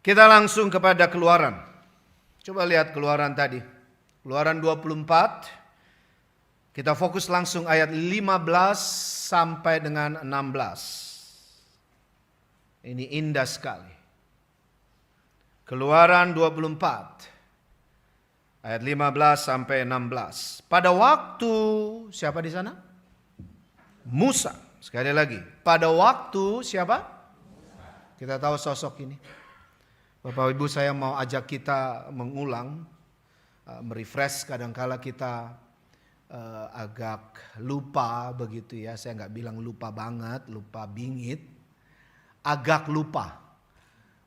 Kita langsung kepada Keluaran. Coba lihat Keluaran tadi. Keluaran 24. Kita fokus langsung ayat 15 sampai dengan 16. Ini indah sekali. Keluaran 24. Ayat 15 sampai 16. Pada waktu, siapa di sana? Musa. Sekali lagi. Pada waktu siapa? Kita tahu sosok ini. Bapak Ibu, saya mau ajak kita mengulang, merefresh. Kadangkala kita agak lupa begitu ya. Saya nggak bilang lupa banget, lupa bingit. Agak lupa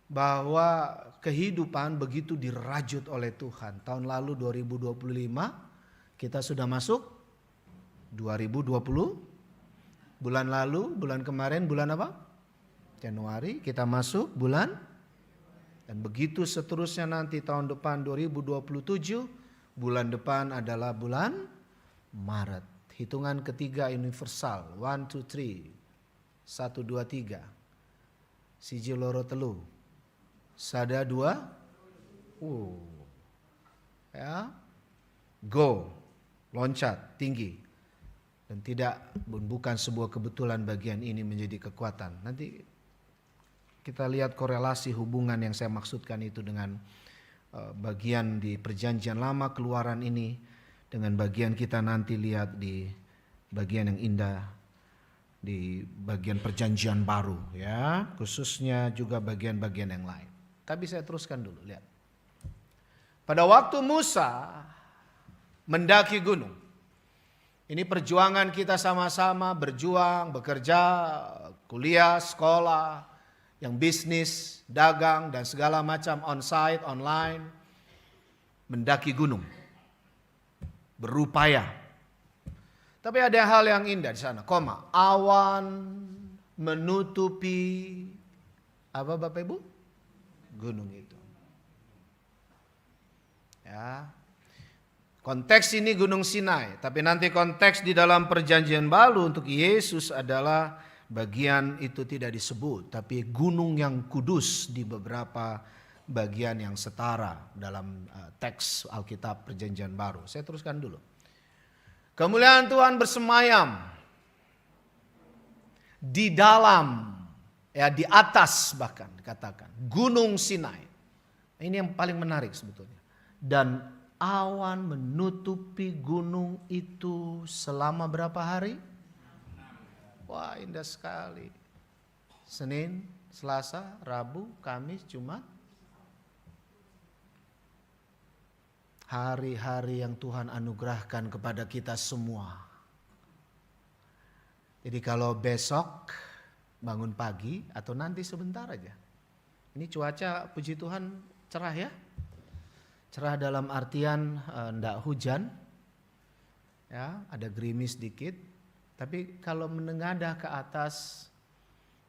bahwa kehidupan begitu dirajut oleh Tuhan. Tahun lalu 2025, kita sudah masuk 2020. Bulan lalu, bulan kemarin, bulan apa? Januari, kita masuk bulan. Dan begitu seterusnya nanti tahun depan 2027, bulan depan adalah bulan Maret. Hitungan ketiga universal, 1, 2, 3, 1, 2, 3. Siji loro telu, sada dua, ya, go, loncat tinggi. Dan bukan sebuah kebetulan bagian ini menjadi kekuatan. Nanti kita lihat korelasi hubungan yang saya maksudkan itu dengan bagian di perjanjian lama Keluaran ini dengan bagian kita nanti lihat di bagian yang indah di bagian perjanjian baru ya, khususnya juga bagian-bagian yang lain. Tapi saya teruskan dulu, lihat. Pada waktu Musa mendaki gunung. Ini perjuangan kita sama-sama berjuang, bekerja, kuliah, sekolah, yang bisnis, dagang, dan segala macam onsite, online, mendaki gunung, berupaya. Tapi ada hal yang indah di sana, awan menutupi apa Bapak Ibu? Gunung itu. Ya. Konteks ini Gunung Sinai, tapi nanti konteks di dalam perjanjian baru untuk Yesus adalah bagian itu tidak disebut, tapi gunung yang kudus di beberapa bagian yang setara dalam teks Alkitab Perjanjian Baru. Saya teruskan dulu. Kemuliaan Tuhan bersemayam di dalam, ya di atas bahkan dikatakan, Gunung Sinai. Ini yang paling menarik sebetulnya. Dan awan menutupi gunung itu selama berapa hari? Wah, indah sekali. Senin, Selasa, Rabu, Kamis, Jumat. Hari-hari yang Tuhan anugerahkan kepada kita semua. Jadi kalau besok bangun pagi atau nanti sebentar aja. Ini cuaca puji Tuhan cerah ya. Cerah dalam artian enggak hujan. Ya, ada gerimis dikit. Tapi kalau menengadah ke atas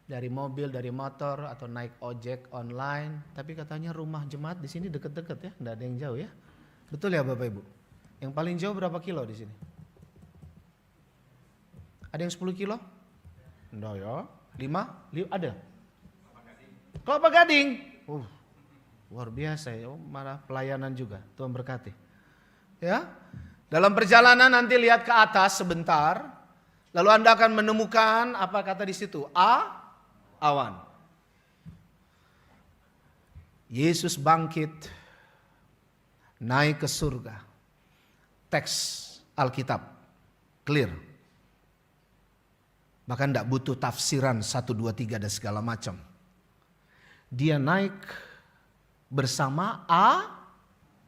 dari mobil, dari motor atau naik ojek online, tapi katanya rumah jemaat di sini deket-deket ya, enggak ada yang jauh ya. Betul ya Bapak Ibu? Yang paling jauh berapa kilo di sini? Ada yang 10 kilo? Enggak ya. 5? Ada? Kelapa Gading. Luar biasa ya, malah pelayanan juga. Tuhan berkati. Ya. Dalam perjalanan nanti lihat ke atas sebentar. Lalu Anda akan menemukan apa kata di situ? Awan. Yesus bangkit, naik ke surga. Teks Alkitab clear. Bahkan tidak butuh tafsiran 1, 2, 3 dan segala macam. Dia naik bersama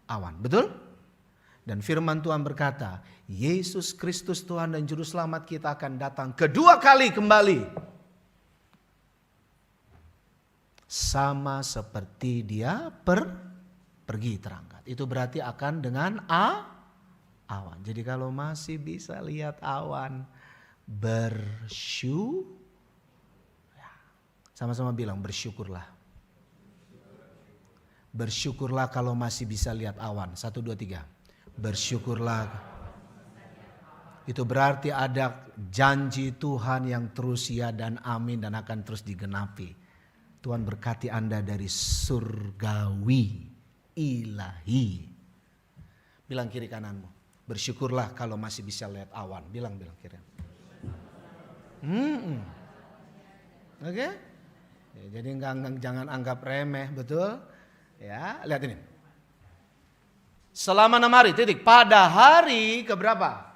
awan, betul? Dan firman Tuhan berkata, Yesus Kristus Tuhan dan Juru Selamat kita akan datang kedua kali kembali. Sama seperti dia pergi terangkat. Itu berarti akan dengan awan. Jadi kalau masih bisa lihat awan, sama-sama bilang bersyukurlah. Bersyukurlah kalau masih bisa lihat awan. 1, 2, 3. Bersyukurlah. Itu berarti ada janji Tuhan yang terus ya dan amin dan akan terus digenapi. Tuhan berkati Anda dari surgawi, ilahi. Bilang kiri kananmu, bersyukurlah kalau masih bisa lihat awan. Bilang kiri. Oke? Ya, jadi jangan anggap remeh, betul? Ya, lihat ini. Selama 6 hari, titik. Pada hari keberapa?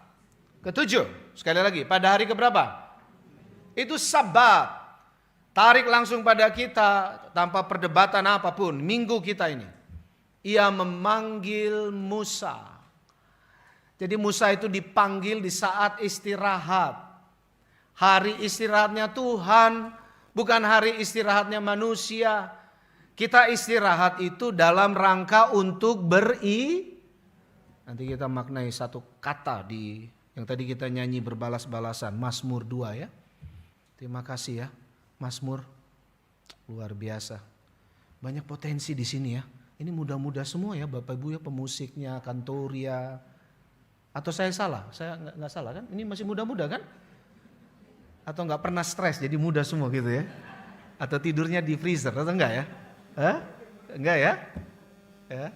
Ke-7. Sekali lagi, pada hari keberapa? Itu Sabat. Tarik langsung pada kita tanpa perdebatan apapun. Minggu kita ini. Ia memanggil Musa. Jadi Musa itu dipanggil di saat istirahat. Hari istirahatnya Tuhan, bukan hari istirahatnya manusia. Kita istirahat itu dalam rangka untuk nanti kita maknai satu kata di yang tadi kita nyanyi berbalas-balasan, Mazmur 2 ya. Terima kasih ya, Mazmur. Luar biasa. Banyak potensi di sini ya. Ini muda-muda semua ya, Bapak Ibu ya, pemusiknya, kantoria. Atau saya salah? Saya nggak salah kan? Ini masih muda-muda kan? Atau nggak pernah stres jadi muda semua gitu ya? Atau tidurnya di freezer atau enggak ya? Enggak ya? Ya.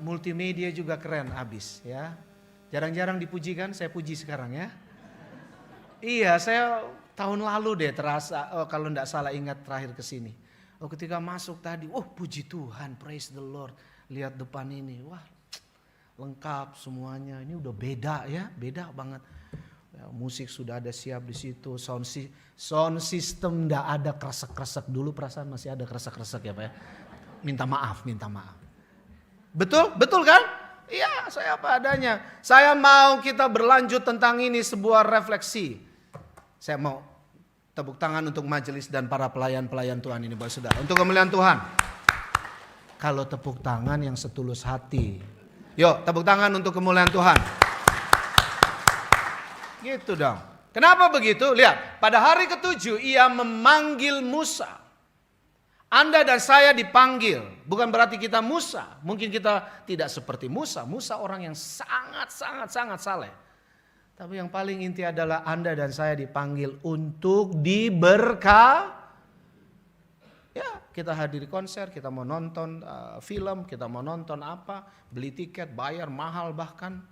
Multimedia juga keren abis ya. Jarang-jarang dipuji kan, saya puji sekarang ya. Iya, saya tahun lalu deh terasa, kalau enggak salah ingat terakhir ke sini. Ketika masuk tadi, puji Tuhan, praise the Lord. Lihat depan ini, wah lengkap semuanya. Ini udah beda ya, beda banget. Ya, musik sudah ada siap di situ, sound system enggak ada kresek-kresek. Dulu perasaan masih ada kresek-kresek ya Pak ya. Minta maaf. Betul kan? Iya, saya apa adanya. Saya mau kita berlanjut tentang ini, sebuah refleksi. Saya mau tepuk tangan untuk majelis dan para pelayan-pelayan Tuhan ini, Bapak Saudara. Untuk kemuliaan Tuhan. Kalau tepuk tangan yang setulus hati. Yuk, tepuk tangan untuk kemuliaan Tuhan. Gitu dong. Kenapa begitu? Lihat, pada hari ke-7 ia memanggil Musa. Anda dan saya dipanggil, bukan berarti kita Musa. Mungkin kita tidak seperti Musa. Musa orang yang sangat saleh. Tapi yang paling inti adalah Anda dan saya dipanggil untuk Ya, kita hadiri konser, kita mau nonton film, kita mau nonton apa, beli tiket, bayar mahal bahkan.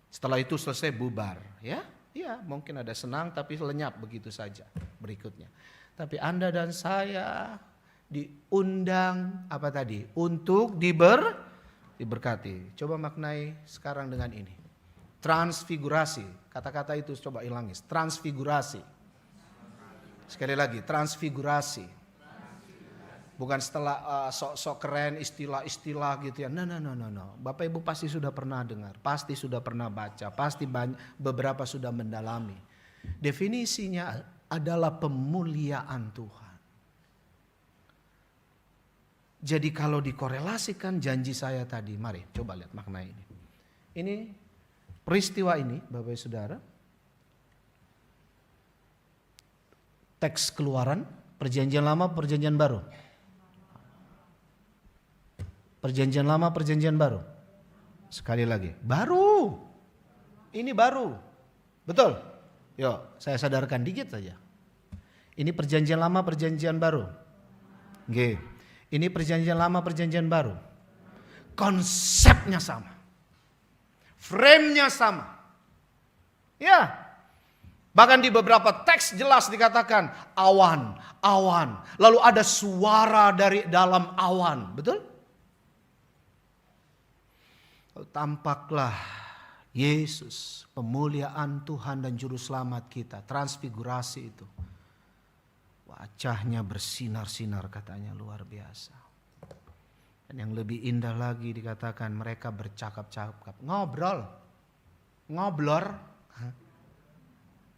Setelah itu selesai bubar, ya. Ya, mungkin ada senang tapi lenyap begitu saja berikutnya. Tapi Anda dan saya diundang apa tadi? Untuk diberkati. Coba maknai sekarang dengan ini. Transfigurasi. Kata-kata itu coba hilangi. Transfigurasi. Sekali lagi, transfigurasi. Bukan setelah sok-sok keren istilah-istilah gitu ya. No. Bapak Ibu pasti sudah pernah dengar. Pasti sudah pernah baca. Pasti beberapa sudah mendalami. Definisinya adalah pemuliaan Tuhan. Jadi kalau dikorelasikan janji saya tadi, mari coba lihat makna ini. Ini peristiwa ini, Bapak Ibu Saudara, teks Keluaran, Perjanjian Lama, Perjanjian Baru. Perjanjian Lama, Perjanjian Baru. Sekali lagi, baru. Ini baru. Betul? Yuk, saya sadarkan dikit saja. Ini perjanjian lama, perjanjian baru. Oke. Ini perjanjian lama, perjanjian baru. Konsepnya sama. Frame-nya sama. Ya. Bahkan di beberapa teks jelas dikatakan awan. Lalu ada suara dari dalam awan. Betul? Tampaklah Yesus, pemuliaan Tuhan dan Juru Selamat kita, transfigurasi itu. Wajahnya bersinar-sinar katanya, luar biasa. Dan yang lebih indah lagi dikatakan mereka bercakap-cakap, ngobrol.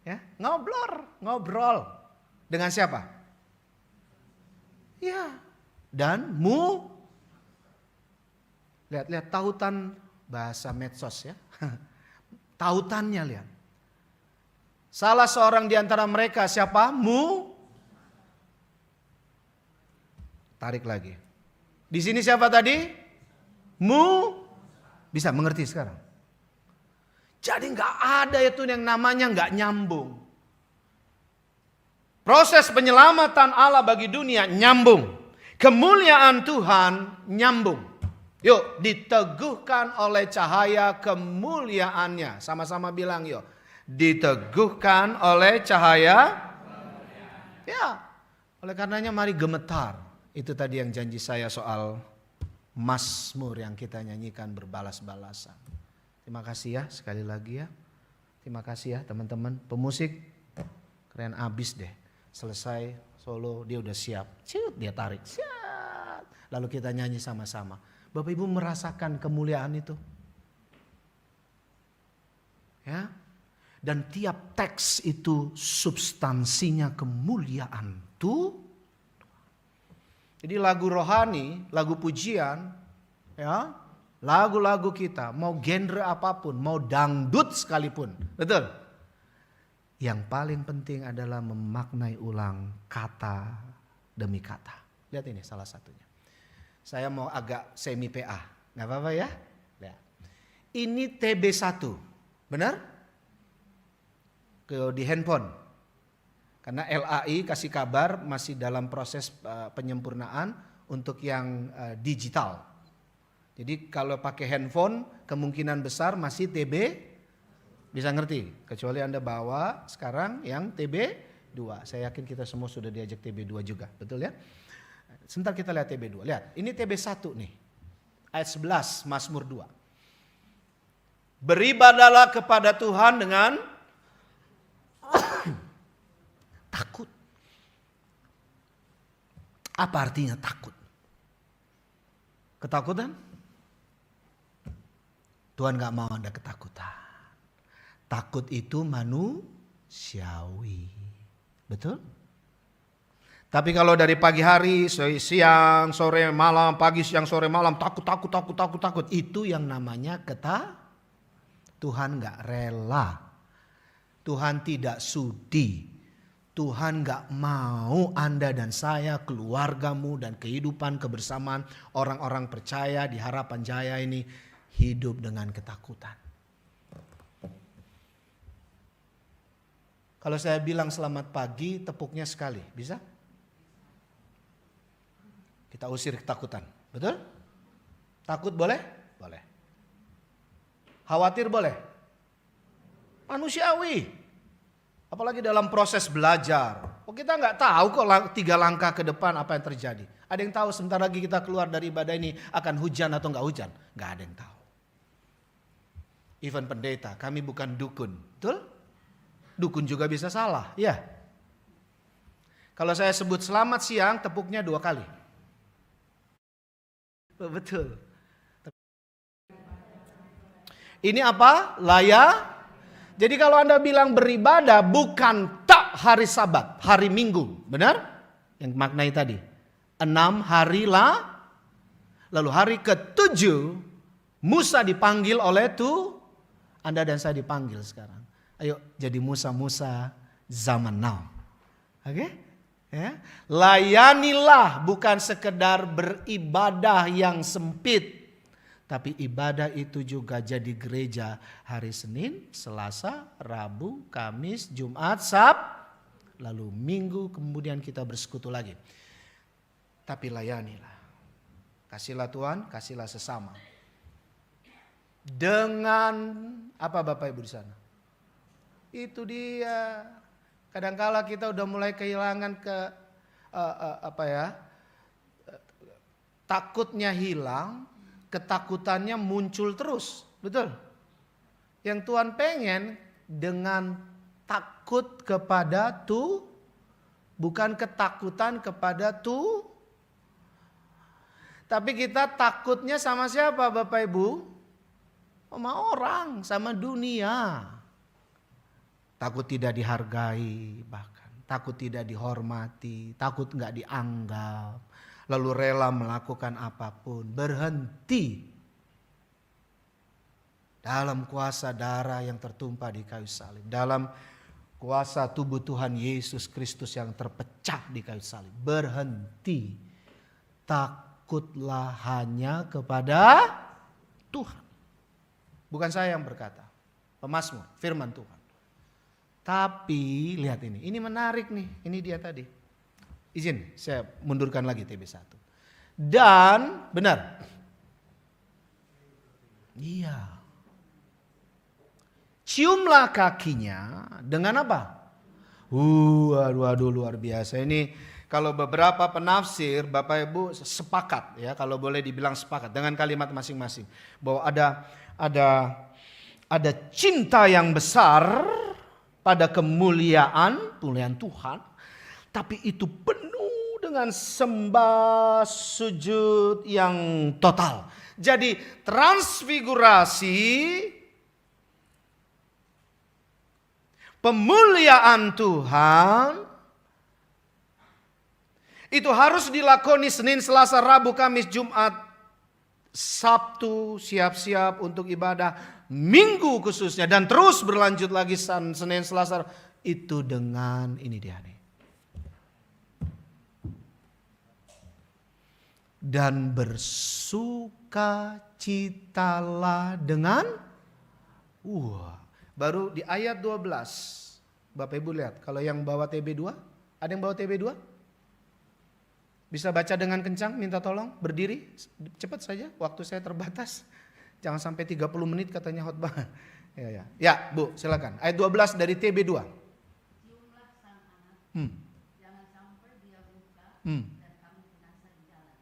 Ya, ngobrol. Dengan siapa? Ya, dan lihat tautan bahasa medsos ya. Tautannya lihat. Salah seorang di antara mereka siapa? Tarik lagi. Di sini siapa tadi? Bisa mengerti sekarang? Jadi nggak ada itu yang namanya nggak nyambung. Proses penyelamatan Allah bagi dunia nyambung. Kemuliaan Tuhan nyambung. Yuk, diteguhkan oleh cahaya kemuliaannya. Sama-sama bilang yuk. Diteguhkan oleh cahaya. Ya, oleh karenanya mari gemetar. Itu tadi yang janji saya soal Mazmur yang kita nyanyikan berbalas-balasan. Terima kasih ya sekali lagi ya. Terima kasih ya teman-teman. Pemusik keren abis deh. Selesai solo dia udah siap. Ciut dia tarik. Siap. Lalu kita nyanyi sama-sama. Bapak Ibu merasakan kemuliaan itu? Ya. Dan tiap teks itu substansinya kemuliaan tuh. Jadi lagu rohani, lagu pujian, ya, lagu-lagu kita, mau genre apapun, mau dangdut sekalipun, betul? Yang paling penting adalah memaknai ulang kata demi kata. Lihat ini salah satunya. Saya mau agak semi PA, nggak apa-apa ya? Lihat. Ini TB1, benar? Di handphone. Karena LAI kasih kabar masih dalam proses penyempurnaan untuk yang digital. Jadi kalau pakai handphone kemungkinan besar masih TB bisa ngerti. Kecuali Anda bawa sekarang yang TB2. Saya yakin kita semua sudah diajak TB2 juga. Betul ya? Sebentar kita lihat TB2. Lihat, ini TB1 nih. Ayat 11 Mazmur 2. Beribadahlah kepada Tuhan dengan takut. Apa artinya takut? Ketakutan? Tuhan gak mau ada ketakutan. Takut itu manusiawi. Betul? Tapi kalau dari pagi hari, siang, sore, malam, pagi, siang, sore, malam, takut. Itu yang namanya Tuhan gak rela. Tuhan tidak sudi. Tuhan gak mau Anda dan saya, keluargamu dan kehidupan kebersamaan orang-orang percaya di Harapan Jaya ini hidup dengan ketakutan. Kalau saya bilang selamat pagi, tepuknya sekali, bisa? Kita usir ketakutan, betul? Takut boleh? Boleh. Khawatir boleh? Manusiawi. Apalagi dalam proses belajar. Oh, kita nggak tahu kok 3 langkah ke depan apa yang terjadi. Ada yang tahu sebentar lagi kita keluar dari ibadah ini akan hujan atau nggak hujan? Nggak ada yang tahu. Even pendeta, kami bukan dukun, betul? Dukun juga bisa salah, ya. Kalau saya sebut selamat siang, tepuknya 2 kali. Betul. Ini apa? Jadi kalau Anda bilang beribadah bukan tak hari Sabat, hari Minggu, benar? Yang maknai tadi. 6 hari lalu hari ke-7 Musa dipanggil oleh Anda dan saya dipanggil sekarang. Ayo jadi Musa-Musa zaman now. Oke? Ya. Layanilah, bukan sekedar beribadah yang sempit. Tapi ibadah itu juga jadi gereja hari Senin, Selasa, Rabu, Kamis, Jumat, lalu Minggu kemudian kita bersekutu lagi. Tapi layanilah. Kasihlah Tuhan, kasihlah sesama. Dengan apa Bapak Ibu di sana? Itu dia. Kadangkala kita udah mulai kehilangan takutnya hilang, ketakutannya muncul terus, betul? Yang Tuhan pengen dengan takut kepada bukan ketakutan kepada tapi kita takutnya sama siapa Bapak Ibu? Sama orang, sama dunia. Takut tidak dihargai, bahkan takut tidak dihormati, takut nggak dianggap, lalu rela melakukan apapun. Berhenti dalam kuasa darah yang tertumpah di kayu salib, dalam kuasa tubuh Tuhan Yesus Kristus yang terpecah di kayu salib. Berhenti, takutlah hanya kepada Tuhan. Bukan saya yang berkata, pemazmur, firman Tuhan. Tapi lihat ini menarik nih, ini dia tadi. Izin, saya mundurkan lagi TB1. Dan benar. Iya. Ciumlah kakinya dengan apa? Aduh luar biasa. Ini kalau beberapa penafsir Bapak Ibu sepakat ya, kalau boleh dibilang sepakat dengan kalimat masing-masing bahwa ada cinta yang besar pada kemuliaan Tuhan, tapi itu penuh dengan sembah sujud yang total. Jadi transfigurasi, pemuliaan Tuhan itu harus dilakoni Senin, Selasa, Rabu, Kamis, Jumat, Sabtu siap-siap untuk ibadah, Minggu khususnya, dan terus berlanjut lagi Senin, Selasa. Itu dengan ini dia nih. Dan bersukacitalah dengan baru di ayat 12. Bapak Ibu lihat, kalau yang bawa TB2, ada yang bawa TB2? Bisa baca dengan kencang, minta tolong, berdiri, cepat saja, waktu saya terbatas. Jangan sampai 30 menit katanya khotbah. Ya, Bu, silakan. Ayat 12 dari TB2. Ciumlah sang anak, jangan sampai dia buka dan kamu binasa di jalan.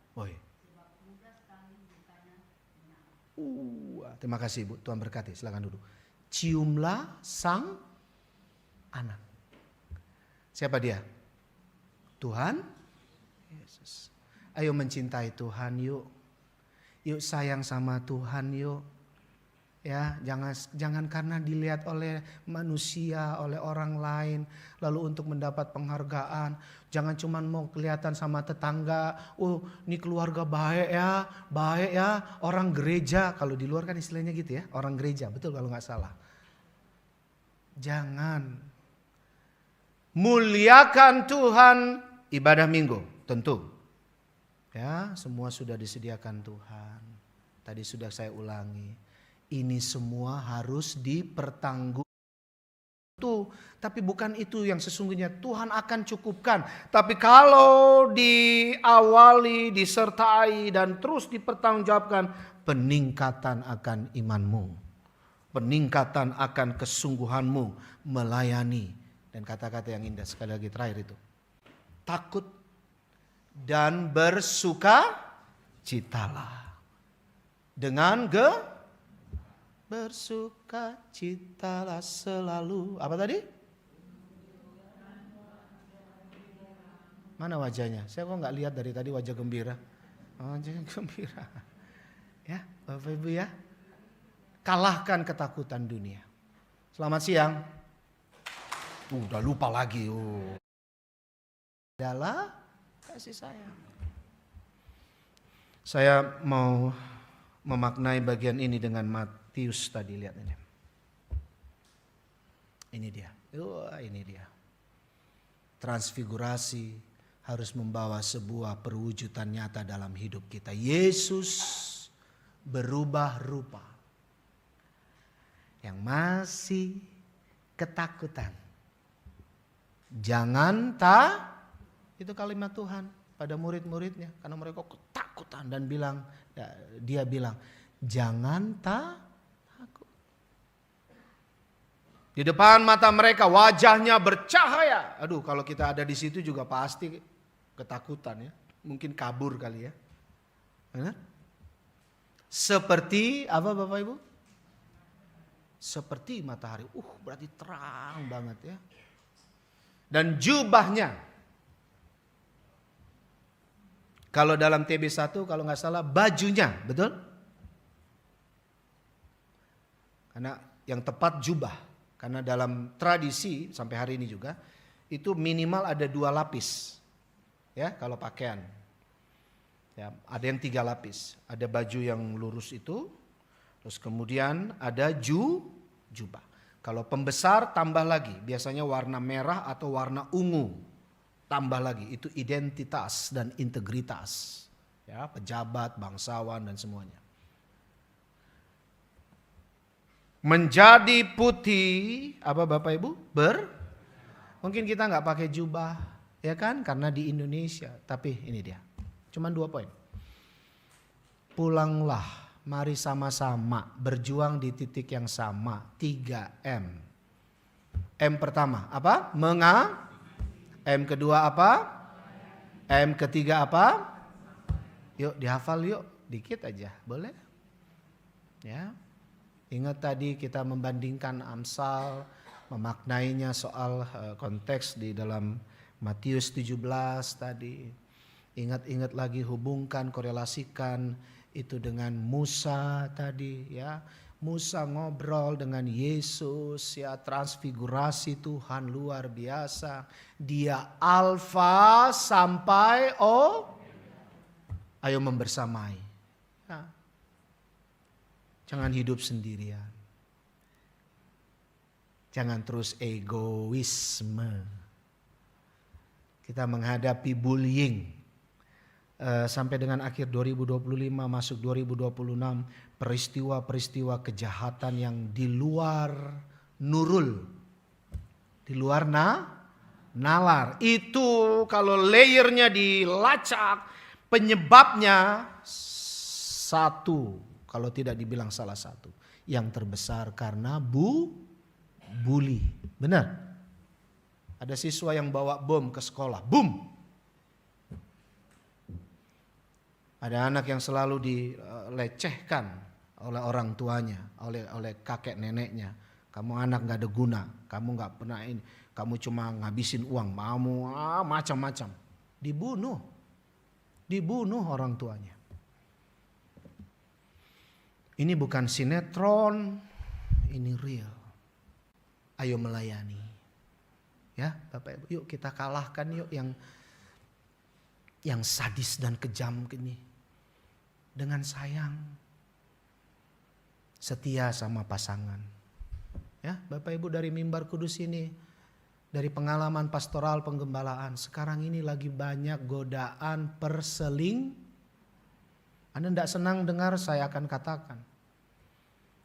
Sebab tugas kami bukannya benar. Terima kasih Bu, Tuhan berkati, silakan duduk. Ciumlah sang anak. Siapa dia? Tuhan Yesus. Ayo mencintai Tuhan yuk. Yuk sayang sama Tuhan yuk. Ya, jangan karena dilihat oleh manusia, oleh orang lain, lalu untuk mendapat penghargaan. Jangan cuma mau kelihatan sama tetangga, ini keluarga baik ya, orang gereja. Kalau di luar kan istilahnya gitu ya, orang gereja, betul kalau nggak salah. Jangan. Muliakan Tuhan, ibadah minggu, tentu. Ya, semua sudah disediakan Tuhan. Tadi sudah saya ulangi. Ini semua harus dipertanggungjawabkan. Tapi bukan itu yang sesungguhnya Tuhan akan cukupkan. Tapi kalau diawali, disertai dan terus dipertanggungjawabkan, peningkatan akan imanmu. Peningkatan akan kesungguhanmu melayani. Dan kata-kata yang indah sekali lagi terakhir itu. Takut dan bersukacitalah. Dengan bersukacitalah selalu. Apa tadi? Mana wajahnya? Saya kok nggak lihat dari tadi wajah gembira. Wajah gembira. Ya, Bapak Ibu ya. Kalahkan ketakutan dunia. Selamat siang. Udah lupa lagi. Adalah kasih sayang. Saya mau memaknai bagian ini dengan Matius tadi, lihat ini. Ini dia. Ini dia. Transfigurasi harus membawa sebuah perwujudan nyata dalam hidup kita. Yesus berubah rupa. Yang masih ketakutan. Jangan itu kalimat Tuhan pada murid-muridnya. Karena mereka ketakutan dan dia bilang, jangan takut. Di depan mata mereka wajahnya bercahaya. Aduh, kalau kita ada di situ juga pasti ketakutan ya. Mungkin kabur kali ya. Benar? Seperti apa Bapak Ibu? Seperti matahari. Berarti terang banget ya. Dan jubahnya, kalau dalam TB1 kalau nggak salah bajunya, betul? Karena yang tepat jubah. Karena dalam tradisi sampai hari ini juga itu minimal ada 2 lapis. Ya, kalau pakaian. Ya, ada yang 3 lapis. Ada baju yang lurus itu, terus kemudian ada jubah. Kalau pembesar tambah lagi, biasanya warna merah atau warna ungu. Tambah lagi, itu identitas dan integritas. Ya, pejabat, bangsawan dan semuanya. menjadi putih, apa Bapak Ibu? Mungkin kita nggak pakai jubah, ya kan? Karena di Indonesia. Tapi ini dia, cuman 2 poin. Pulanglah, mari sama-sama berjuang di titik yang sama. 3M. M pertama apa? M kedua apa? M ketiga apa? Yuk dihafal yuk, dikit aja, boleh? Ya. Ingat tadi kita membandingkan Amsal, memaknainya soal konteks di dalam Matius 17 tadi. Ingat-ingat lagi, hubungkan, korelasikan itu dengan Musa tadi ya. Musa ngobrol dengan Yesus ya, transfigurasi Tuhan luar biasa. Dia Alfa sampai O. Ayo membersamai. Ya. Jangan hidup sendirian. Jangan terus egoisme. Kita menghadapi bullying. Sampai dengan akhir 2025 masuk 2026, peristiwa-peristiwa kejahatan yang di luar nurul, di luar nalar. Itu kalau layernya dilacak, penyebabnya satu, kalau tidak dibilang salah satu, yang terbesar karena bully. Benar? Ada siswa yang bawa bom ke sekolah, boom. Ada anak yang selalu dilecehkan oleh orang tuanya, oleh kakek neneknya. Kamu anak gak ada guna, kamu gak pernah ini, kamu cuma ngabisin uang, mau macam-macam. Dibunuh orang tuanya. Ini bukan sinetron, ini real. Ayo melayani. Ya, Bapak Ibu, yuk kita kalahkan yuk yang sadis dan kejam ini. Dengan sayang, setia sama pasangan. Ya, Bapak Ibu, dari mimbar kudus ini, dari pengalaman pastoral penggembalaan, sekarang ini lagi banyak godaan Anda tidak senang dengar, saya akan katakan.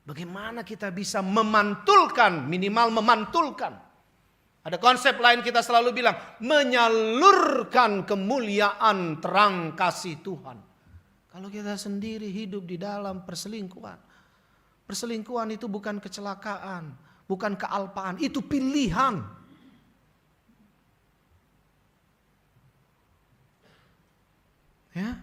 Bagaimana kita bisa memantulkan, minimal memantulkan. Ada konsep lain kita selalu bilang, menyalurkan kemuliaan terang kasih Tuhan. Kalau kita sendiri hidup di dalam perselingkuhan. Perselingkuhan itu bukan kecelakaan, bukan kealpaan, itu pilihan. Ya.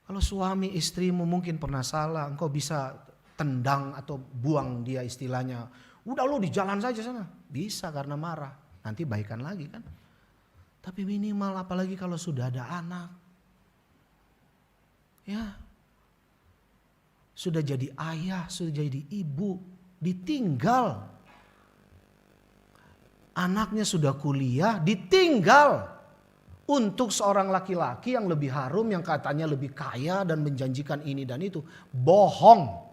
Kalau suami istrimu mungkin pernah salah, engkau bisa tendang atau buang dia istilahnya. Udah lo di jalan saja sana. Bisa karena marah. Nanti baikan lagi kan. Tapi minimal apalagi kalau sudah ada anak. Ya. Sudah jadi ayah, sudah jadi ibu, ditinggal. Anaknya sudah kuliah, ditinggal. Untuk seorang laki-laki yang lebih harum, yang katanya lebih kaya dan menjanjikan ini dan itu. Bohong.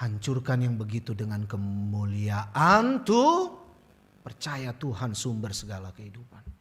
Hancurkan yang begitu dengan kemuliaan tuh. Percaya Tuhan sumber segala kehidupan.